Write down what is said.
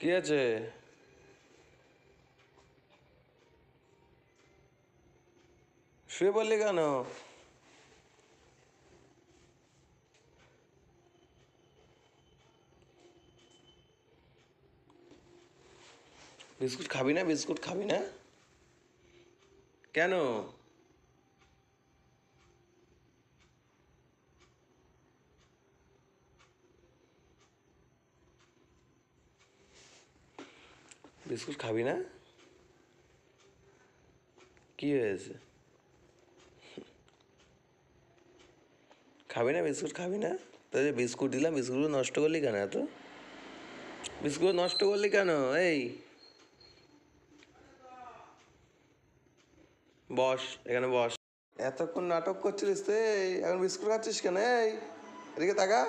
কি আছে? শুয়ে পড়লি কেন? বিস্কুট খাবি না? বিস্কুট খাবি না কেন? বিস্কুট খাবি না? কি হয়েছে? খাবি না? বিস্কুট খাবি না? তো যে বিস্কুট দিলাম, বিস্কুটগুলো নষ্ট করলি কেন এত? বিস্কুট নষ্ট করলি কেন? এই বস, এখানে বস। এতক্ষণ নাটক করছিলিস তো, এই এখন বিস্কুট খাচ্ছিস কেন? এই এদিকে তাকা।